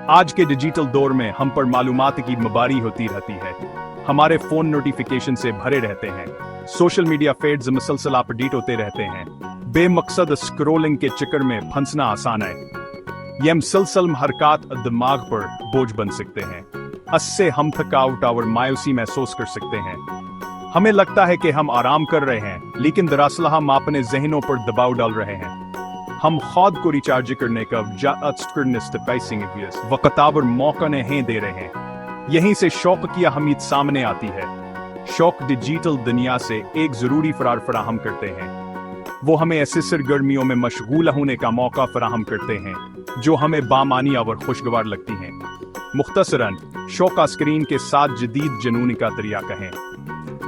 आज के डिजिटल दौर में हम पर मालूमात की मबारी होती रहती है। हमारे फोन नोटिफिकेशन से भरे रहते हैं, सोशल मीडिया फीड्स मुसलसल अपडेट होते रहते हैं। बेमकसद स्क्रोलिंग के चक्कर में फंसना आसान है। ये मुसलसल हरकत दिमाग पर बोझ बन सकते हैं। इससे हम थकावट और मायूसी महसूस कर सकते हैं। हमें लगता है कि हम आराम कर रहे हैं, लेकिन दरअसल हम अपने जहनों पर दबाव डाल रहे हैं। हम खुद को रिचार्ज करने का वक्त और मौका नहीं दे रहे हैं। यहीं से शौक की अहमियत सामने आती है। शौक डिजिटल दुनिया से एक जरूरी फरार फराहम करते हैं। वो हमें ऐसे सरगर्मियों में मशगूल होने का मौका फराहम करते हैं जो हमें बामानी और खुशगवार लगती हैं। मुख्तसरन, शौक स्क्रीन के साथ जदीद जुनून का दरिया कहें।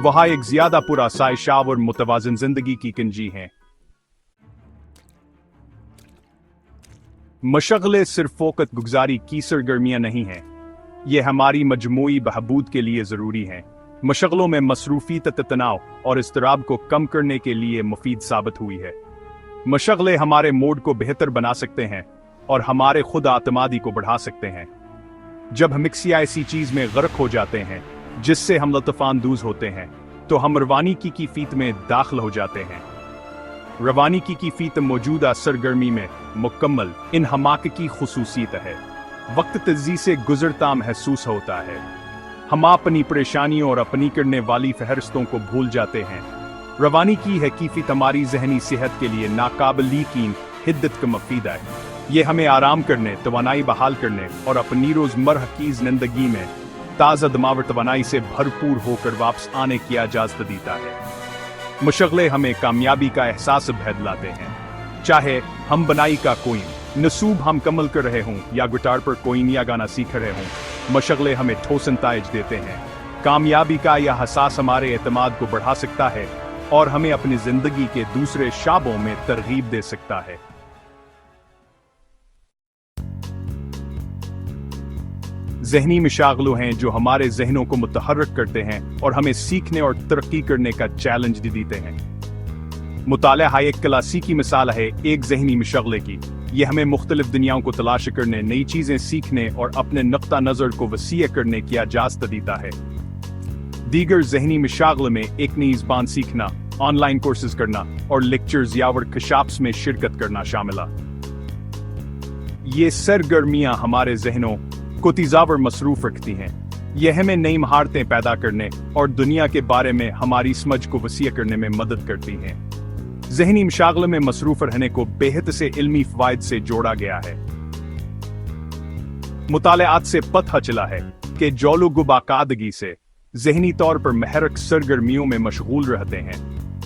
वह एक ज्यादा पुरअसाइशा और मुतवाज़िन जिंदगी की कुंजी हैं। मशगले सिर्फ वक्त गुजारी की सरगर्मियां नहीं हैं, ये हमारी मजमूई बहबूद के लिए ज़रूरी हैं। मशगलों में मसरूफियत तनाव और इज़्तिराब को कम करने के लिए मुफीद साबित हुई है। मशगले हमारे मूड को बेहतर बना सकते हैं और हमारे खुद आतमादी को बढ़ा सकते हैं। जब हम किसी ऐसी चीज़ में गर्क हो जाते हैं जिससे हम लुत्फ़ानंदोज़ होते हैं, तो हम रवानिकी की फीत में दाखिल हो जाते हैं। रवानिकी की फीत मौजूदा सरगर्मी में मुकम्मल इन हमाक की खुसूसियत है। वक्त तेजी से गुजरता महसूस होता है। हम अपनी परेशानियों और अपनी करने वाली फहरिस्तों को भूल जाते हैं। रवानिकी है की फीत हमारी जहनी सेहत के लिए नाकाबिल यकीन हिद्दत का मफीद है। ये हमें आराम करने, तवानाई बहाल करने और अपनी रोजमर्रा की जिंदगी में ताज़ा दमावर तवानाई से भरपूर होकर वापस आने की इजाज़त देता है। मशगले हमें कामयाबी का एहसास भैद लाते हैं। चाहे हम बनाई का कोई नसूब हम कमल कर रहे हों या गिटार पर कोई नया गाना सीख रहे हों, मशगले हमें ठोस नताइज देते हैं। कामयाबी का यह एहसास हमारे एतमाद को बढ़ा सकता है और हमें अपनी जिंदगी के दूसरे शाबों में तरगीब दे सकता है। ज़हनी मशागलों हैं जो हमारे जहनों को मुतहर्रिक करते हैं और हमें सीखने और तरक्की करने का चैलेंज देते हैं। मुताला एक क्लासिकी मिसाल है एक ज़हनी मशगले की। यह हमें मुख्तलिफ दुनियाओं को तलाश करने, नई चीज़ें सीखने और अपने नुक्ता नज़र को वसीय करने की इजाज़त देता है। दीगर ज़हनी मशागले में एक नई ज़बान सीखना, ऑनलाइन कोर्सेज करना और लेक्चर्स या वर्कशॉप्स में शिरकत करना शामिल है। ये सरगर्मियां हमारे जहनों को तेज़ावर मसरूफ रखती हैं। यह हमें नई महारतें पैदा करने और दुनिया के बारे में हमारी समझ को वसीय करने में मदद करती हैं। ज़हनी मशागले में मसरूफ रहने को बेहद से इल्मी फ़वाइद से जोड़ा गया है। मुतालिआत से पता चला है कि जो लोग बाकायदगी से ज़हनी तौर पर महरक सरगर्मियों में मशगूल रहते हैं,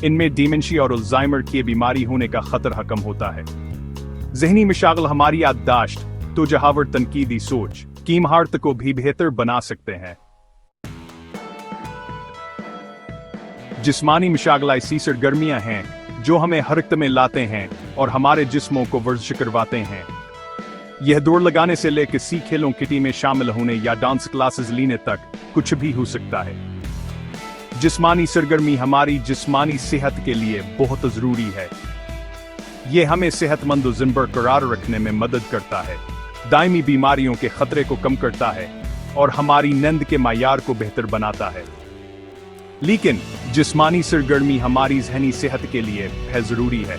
इनमें डिमेंशिया और अल्जाइमर की बीमारी होने का खतरा कम होता है। ज़हनी मशागल हमारी याददाश्त, तो जहावर तनकीदी सोच की महारत को भी बेहतर बना सकते हैं। जिस्मानी मशागला ऐसी सरगर्मियां हैं जो हमें हरकत में लाते हैं और हमारे जिस्मों को वर्जिश करवाते हैं। यह दौड़ लगाने से लेकर किसी खेलों की टीम में शामिल होने या डांस क्लासेस लेने तक कुछ भी हो सकता है। जिस्मानी सरगर्मी हमारी जिस्मानी सेहत के लिए बहुत जरूरी है। यह हमें सेहतमंद और जिन बरकरार रखने में मदद करता है, दायमी बीमारियों के खतरे को कम करता है और हमारी नींद के मायार को बेहतर बनाता है। लेकिन जिस्मानी सरगर्मी हमारी ज़हनी सेहत के लिए है ज़रूरी है।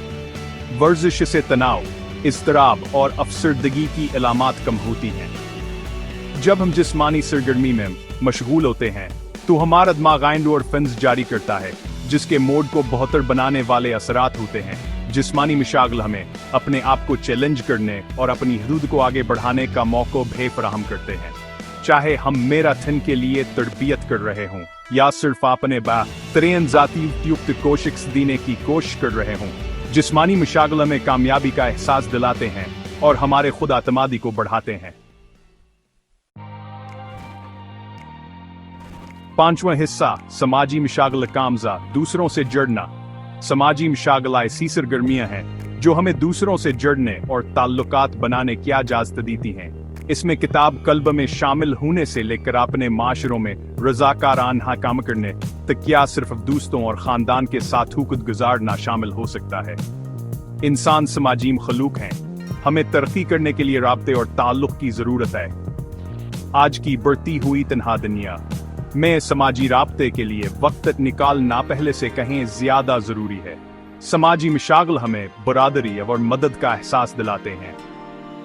वर्जिश से तनाव, इज़्तिराब और अफसरदगी की अलामात कम होती हैं। जब हम जिस्मानी सरगर्मी में मशगूल होते हैं तो हमारा दिमाग एंडोर्फिन्स जारी करता है, जिसके मूड को बेहतर बनाने वाले असरात होते हैं। जिस्मानी मशागल हमें अपने आप को चैलेंज करने और अपनी हदूद को आगे बढ़ाने का मौका भी फराहम करते हैं। चाहे हम मैराथन के लिए तरबियत कर रहे हों या सिर्फ अपने बेहतरीन ज़ाती युक्त कोशिश देने की कोशिश कर रहे हों, जिस्मानी मशागल में कामयाबी का एहसास दिलाते हैं और हमारे खुद आतमादी को बढ़ाते हैं। पांचवा हिस्सा, समाजी मशागल कामजा, दूसरों से जुड़ना। समाजी मशागला ऐसी सरगर्मियां हैं जो हमें दूसरों से जुड़ने और ताल्लुकात बनाने की इजाज़त देती हैं। इसमें किताब कल्ब में शामिल होने से लेकर अपने माशरों में रज़ाकाराना काम करने तक क्या सिर्फ दोस्तों और ख़ानदान के साथ वक़्त गुजारना शामिल हो सकता है। इंसान समाजी मखलूक हैं। हमें तरक्की करने के लिए राब्ते और ताल्लुक की जरूरत है। आज की बढ़ती हुई तन्हा दुनिया में समाजी राब्ते के लिए वक्त निकालना पहले से कहीं ज्यादा जरूरी है। समाजी मशागल हमें बरादरी और मदद का एहसास दिलाते हैं।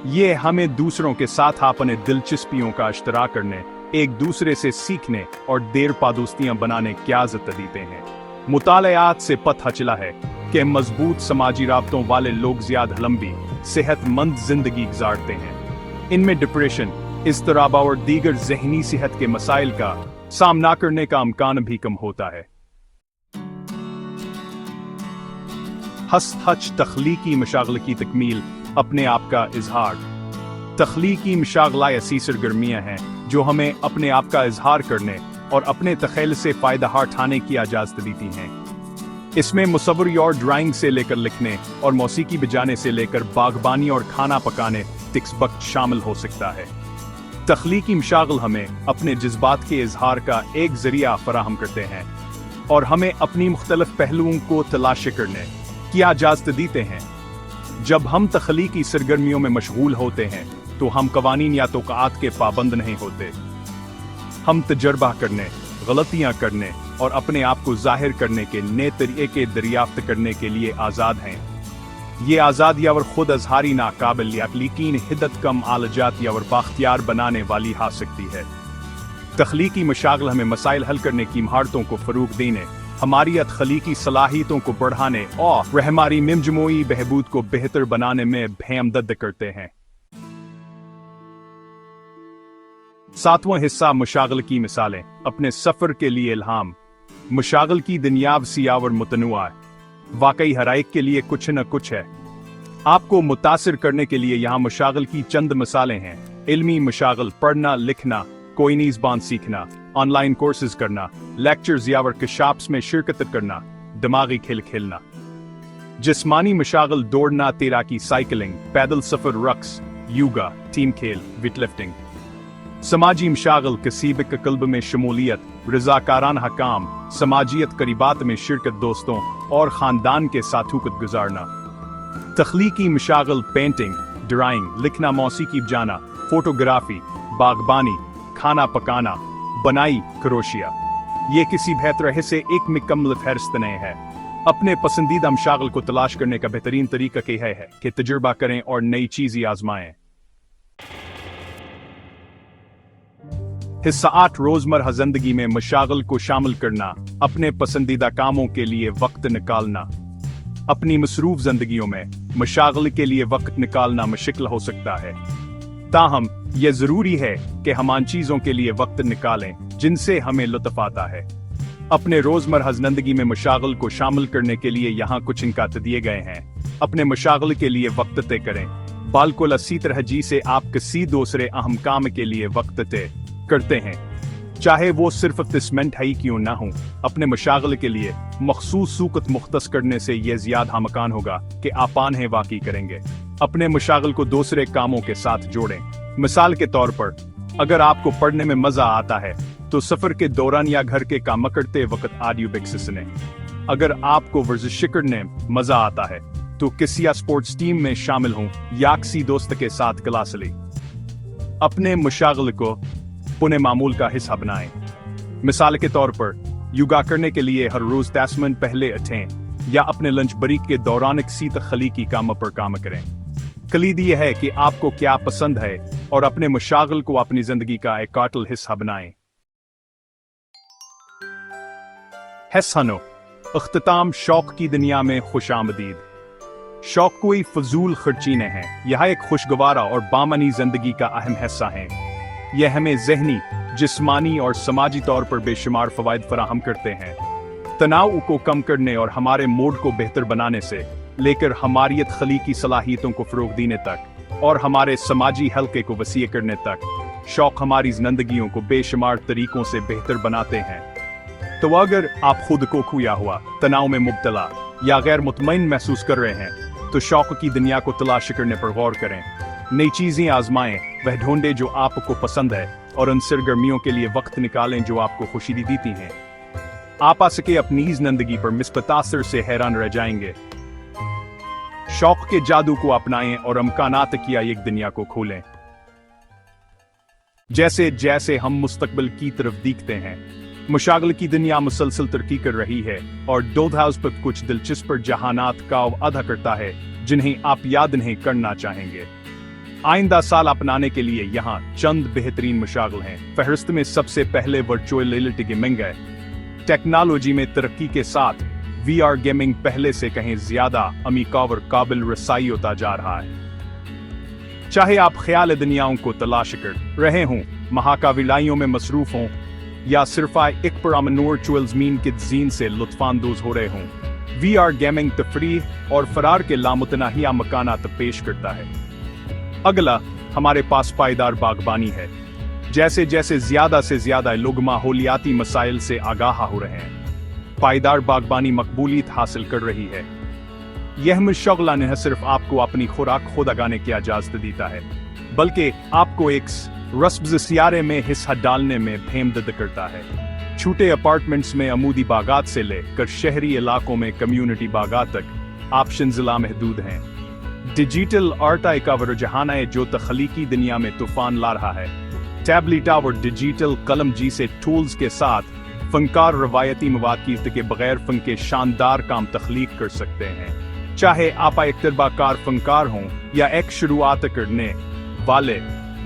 ये हमें दूसरों के साथ अपने दिलचस्पियों का इश्तराक करने, एक दूसरे से सीखने और देरपा दोस्तियां बनाने की इजाजत देते हैं। मुतालियात से पता चला है कि मजबूत समाजी राब्तों वाले लोग ज्यादा लंबी सेहतमंद जिंदगी गुजारते हैं। इनमें डिप्रेशन, इज़्तिराब और दीगर ज़हनी सेहत के मसाइल का सामना करने का इम्कान भी कम होता है। हच तख्लीकी मशागल की तकमील, अपने आप का इजहार। तख्लीकी मशागला ऐसी सरगर्मियां हैं जो हमें अपने आप का इजहार करने और अपने तख़ैल से फ़ायदा उठाने की इजाज़त देती हैं। इसमें मुसव्वरी और ड्राइंग से लेकर लिखने और मौसीकी बजाने से लेकर बागबानी और खाना पकाने तक शामिल हो सकता है। तख्लीकी मशागल हमें अपने जज्बात के इजहार का एक जरिया फराहम करते हैं और हमें अपनी मुख्तलिफ पहलुओं को तलाश करने की इजाज़त देते हैं। जब हम तख्लीकी सरगर्मियों में मशगूल होते हैं तो हम कवानीन या तोक़ात के पाबंद नहीं होते। हम तजर्बा करने, गलतियां करने और अपने आप को जाहिर करने के नए तरीके दरियाफ्त करने के लिए आज़ाद हैं। ये आज़ादी और खुद अजहारी नाकाबिल यकीन हिद्दत कम आलजात और बाख्तियार बनाने वाली हा सकती है। तख्लीकी मशागल हमें मसाइल हल करने की महारतों को फ़रोग़ देने, हमारी तख्लीकी सलाहियतों को बढ़ाने और हमारी मजमूई बहबूद को बेहतर बनाने में मदद करते हैं। सातवां हिस्सा मशागल की मिसालें, अपने सफ़र के लिए इल्हाम। मशागल की दुनिया वसीआ और मुतनुआ है, वाकई हर एक के लिए कुछ न कुछ है। आपको मुतासिर करने के लिए यहाँ मशागल की चंद मिसालें हैं। इल्मी मशागल, पढ़ना लिखना, कोई नई ज़बान सीखना, ऑनलाइन कोर्सेज करना, लेक्चर्स या वर्कशॉप्स में शिरकत करना, दिमागी खेल खेलना। जिस्मानी मशागल, दौड़ना, तैराकी, साइकिलिंग, पैदल सफ़र, रक्स, योगा, टीम खेल, वेटलिफ्टिंग। समाजी मशागल, कसीब के कल्ब में शमूलियत, रज़ाकाराना काम, समाजियत करीबात में शिरकत, दोस्तों और ख़ानदान के साथ वक़्त गुजारना। तख्लीकी मशागल, पेंटिंग, ड्राइंग, लिखना, मौसीकी बजाना, फोटोग्राफी, बागबानी, खाना पकाना, बनाई, क्रोशिया। ये किसी बेहतर से एक मुकम्मल फहरिस्त नहीं है। अपने पसंदीदा मशागल को तलाश करने का बेहतरीन तरीका यह है कि तजुर्बा करें और नई चीज़ें आजमाएं। हिस्सा 8, रोजमर्रा जिंदगी में मशागल को शामिल करना, अपने पसंदीदा कामों के लिए वक्त निकालना। अपनी मसरूफ जिंदगियों में मशागल के लिए वक्त निकालना मुश्किल हो सकता है, ताहम यह जरूरी है कि हम उन चीजों के लिए वक्त निकालें जिनसे हमें लुत्फ आता है। अपने रोजमर्रा जिंदगी में मशागल को शामिल करने के लिए यहाँ कुछ इनकात दिए गए हैं। अपने मशागल के लिए वक्त तय करें, बिल्कुल इसी तरह जिसे आप किसी दूसरे अहम काम के लिए वक्त तय करते हैं, चाहे वो सिर्फ 30 मिनट ही क्यों ना हो। अपने मशागल के लिए मखसूस सूकत मुख्तस करने से यह ज्यादा मकान होगा कि आप आने वाकई करेंगे। अपने मशागल को दूसरे कामों के साथ जोड़ें। मिसाल के तौर पर, अगर आपको पढ़ने में मजा आता है तो सफर के दौरान या घर के काम करते वक्त ऑडियो बुक्स सुनें। अगर आपको वर्जिश करने मजा आता है तो किसी स्पोर्ट्स टीम में शामिल हों या किसी दोस्त के साथ क्लास लें। अपने मशागल को पुणे मामूल का हिस्सा बनाएं। मिसाल के तौर पर, योगा करने के लिए हर रोज 10 मिनट पहले उठें या अपने लंच ब्रेक के दौरान किसी तख्लीकी काम पर काम करें। कलीद यह है कि आपको क्या पसंद है और अपने मशागल को अपनी जिंदगी का एक काटल हिस्सा बनाएं। हसनो अख्तिताम, शौक की दुनिया में खुशामदीद। शौक कोई फजूल खर्ची नहीं है, यह एक खुशगवार और बामनी जिंदगी का अहम हिस्सा है। यह हमें ज़हनी, जिस्मानी और समाजी तौर पर बेशुमार फ़वाइद फराहम करते हैं। तनाव को कम करने और हमारे मूड को बेहतर बनाने से लेकर हमारी तख्लीकी सलाहियतों को फ़रोग़ देने तक और हमारे समाजी हल्के को वसीअ करने तक, शौक हमारी ज़िंदगियों को बेशुमार तरीक़ों से बेहतर बनाते हैं। तो अगर आप खुद को खोया हुआ, तनाव में मुब्तला या गैर मुतमईन महसूस कर रहे हैं तो शौक की दुनिया को तलाश करने पर गौर करें। नई चीज़ें आजमाएं, वह ढूंढें जो आपको पसंद है और उन सरगर्मियों के लिए वक्त निकालें जो आपको खुशी देती हैं। आप आ सके अपनी जिंदगी पर मिसबत असर से हैरान रह जाएंगे। शौक के जादू को अपनाएं और अमकानात की एक दुनिया को खोलें। जैसे जैसे हम मुस्तकबिल की तरफ देखते हैं, मुशागल की दुनिया मुसलसल तरक्की कर रही है और 2000 पर कुछ दिलचस्प जहानात का अदा करता है जिन्हें आप याद नहीं करना चाहेंगे। आइंदा साल अपनाने के लिए यहाँ चंद बेहतरीन मुशागल हैं। फहरिस्त में सबसे पहले वर्चुअल रियलिटी गेमिंग है। टेक्नोलॉजी में तरक्की के साथ VR गेमिंग पहले से कहीं ज्यादा अमीका और काबिल रसाई होता जा रहा है। चाहे आप ख्याल दुनियाओं को तलाश कर रहे हों, महाकाविलाइयों में मसरूफ हों या सिर्फ एक पुरामनूर ज़मीन के जीन से लुत्फानंदोज हो रहे हों, VR गेमिंग तफरीह और फरार के लामुतनाहिया मकानात पेश करता है। अगला हमारे पास पायदार बागबानी है। जैसे जैसे ज्यादा से ज्यादा लोग माहौलियाती मसाइल से आगाह हो रहे हैं, पायदार बागबानी मकबूलियत हासिल कर रही है। यह मुशगला न सिर्फ आपको अपनी खुराक खुद उगाने की इजाजत देता है, बल्कि आपको एक रस्म सियारे में हिस्सा डालने में फेमदद करता है। छोटे अपार्टमेंट्स में अमूदी बागात से लेकर शहरी इलाकों में कम्युनिटी बागात तक ऑप्शन जिला महदूद हैं। डिजिटल आर्ट का वो रुझान है जो तख्लीकी दुनिया में तूफान ला रहा है। टैबलेट और डिजिटल कलम जैसे टूल्स के साथ फनकार रवायती मवाक़ीत के बगैर फन के शानदार काम तख्लीक कर सकते हैं। चाहे आप एक तजर्बाकार फनकार हों या एक शुरुआत करने वाले,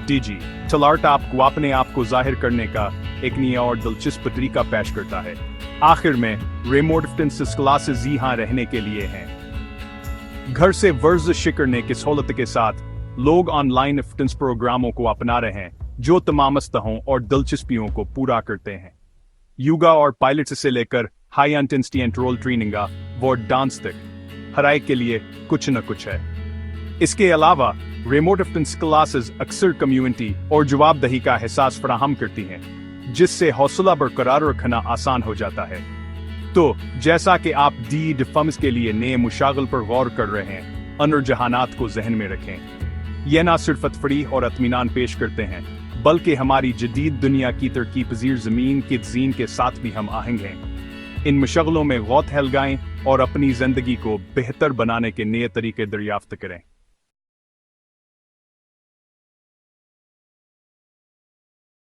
डिजिटल आर्ट आपको अपने आप को जाहिर करने का एक नया और दिलचस्प तरीका पेश करता है। आखिर में रिमोट फिटनेस क्लासेस यहाँ रहने के लिए हैं। घर से वर्जिश करने की सहूलत के साथ लोग ऑनलाइन फिटनेस प्रोग्रामों को अपना रहे हैं जो तमाम सतहों और दिलचस्पियों को पूरा करते हैं। योगा और पायलट से लेकर हाई इंटेंसिटी इंटरवल ट्रेनिंग व डांस तक हर एक के लिए कुछ न कुछ है। इसके अलावा रिमोट फिटनेस क्लासेस अक्सर कम्युनिटी और जवाबदेही का एहसास फराहम करती हैं, जिससे हौसला बरकरार रखना आसान हो जाता है। तो जैसा कि आप डी डिफम्स के लिए नए मुशागल पर गौर कर रहे हैं, अन रुझानात को जहन में रखें। यह ना सिर्फ तफरीह और इत्मीनान पेश करते हैं, बल्कि हमारी जदीद दुनिया की तरक्की पजीर ज़मीन के जीन के साथ भी हम आहंग हैं। इन मुशगलों में गौर लगाएं और अपनी ज़िंदगी को बेहतर बनाने के नए तरीके दरियाफ्त करें।